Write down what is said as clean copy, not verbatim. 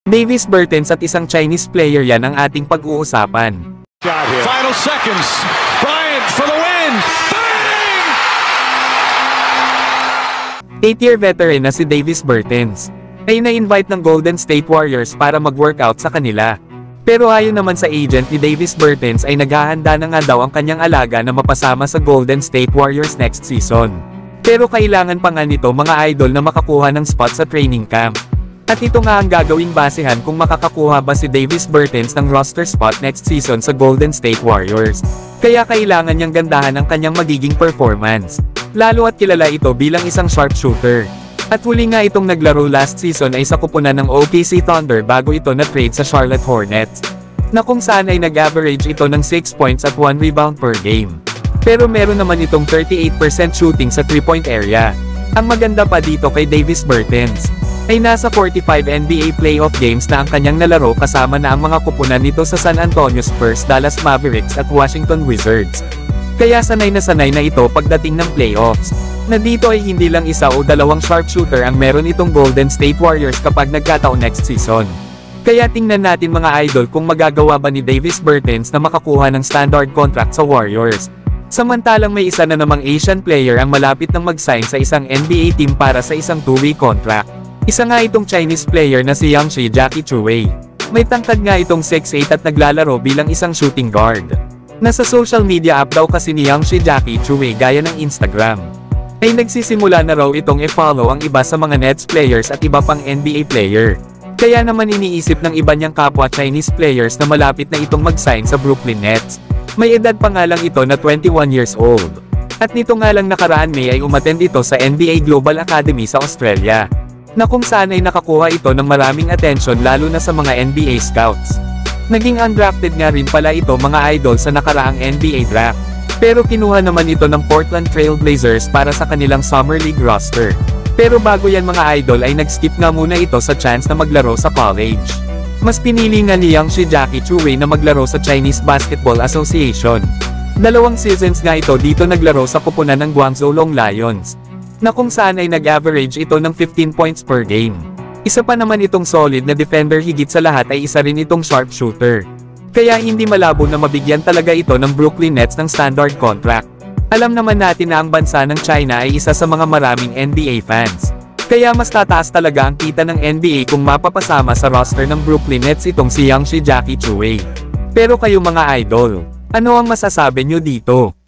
Davis Bertans at isang Chinese player yan ang ating pag-uusapan. Final seconds. Bryant for the win. Bang! 8-year veteran na si Davis Bertans ay na-invite ng Golden State Warriors para mag-workout sa kanila. Pero ayon naman sa agent ni Davis Bertans ay naghahanda na nga daw ang kanyang alaga na mapasama sa Golden State Warriors next season. Pero kailangan pa nga nito mga idol na makakuha ng spot sa training camp. At ito nga ang gagawing basehan kung makakakuha ba si Davis Bertans ng roster spot next season sa Golden State Warriors. Kaya kailangan niyang gandahan ang kanyang magiging performance. Lalo at kilala ito bilang isang sharpshooter. At huli nga itong naglaro last season ay sa kupunan ng OKC Thunder bago ito na-trade sa Charlotte Hornets, na kung saan ay nag-average ito ng 6 points at 1 rebound per game. Pero meron naman itong 38% shooting sa 3-point area. Ang maganda pa dito kay Davis Bertans ay nasa 45 NBA playoff games na ang kanyang nalaro kasama na ang mga kupunan nito sa San Antonio Spurs, Dallas Mavericks at Washington Wizards. Kaya sanay na ito pagdating ng playoffs. Na dito ay hindi lang isa o dalawang sharpshooter ang meron itong Golden State Warriors kapag nagkataon next season. Kaya tingnan natin mga idol kung magagawa ba ni Davis Bertans na makakuha ng standard contract sa Warriors. Samantalang may isa na namang Asian player ang malapit nang mag-sign sa isang NBA team para sa isang 2-way contract. Isa nga itong Chinese player na si Yangshi Jackie Chuwei. May tangkad nga itong 6'8" at naglalaro bilang isang shooting guard. Nasa social media app daw kasi ni Yangshi Jackie Chuwei gaya ng Instagram. Ay nagsisimula na raw itong i-follow ang iba sa mga Nets players at iba pang NBA player. Kaya naman iniisip ng iba niyang kapwa Chinese players na malapit na itong mag-sign sa Brooklyn Nets. May edad pa nga lang ito na 21 years old. At nito nga lang nakaraan May ay umattend ito sa NBA Global Academy sa Australia, na kung saan ay nakakuha ito ng maraming attention lalo na sa mga NBA scouts. Naging undrafted nga rin pala ito mga idol sa nakaraang NBA draft. Pero kinuha naman ito ng Portland Trail Blazers para sa kanilang Summer League roster. Pero bago yan mga idol ay nag-skip nga muna ito sa chance na maglaro sa college. Mas pinili nga ni Yangshi Jackie Chuwei na maglaro sa Chinese Basketball Association. 2 seasons nga ito dito naglaro sa kupunan ng Guangzhou Long Lions, na kung saan ay nag-average ito ng 15 points per game. Isa pa naman itong solid na defender, higit sa lahat ay isa rin itong sharpshooter. Kaya hindi malabo na mabigyan talaga ito ng Brooklyn Nets ng standard contract. Alam naman natin na ang bansa ng China ay isa sa mga maraming NBA fans. Kaya mas tataas talaga ang kita ng NBA kung mapapasama sa roster ng Brooklyn Nets itong si Yangshi Jackie Chuwei. Pero kayo mga idol, ano ang masasabi nyo dito?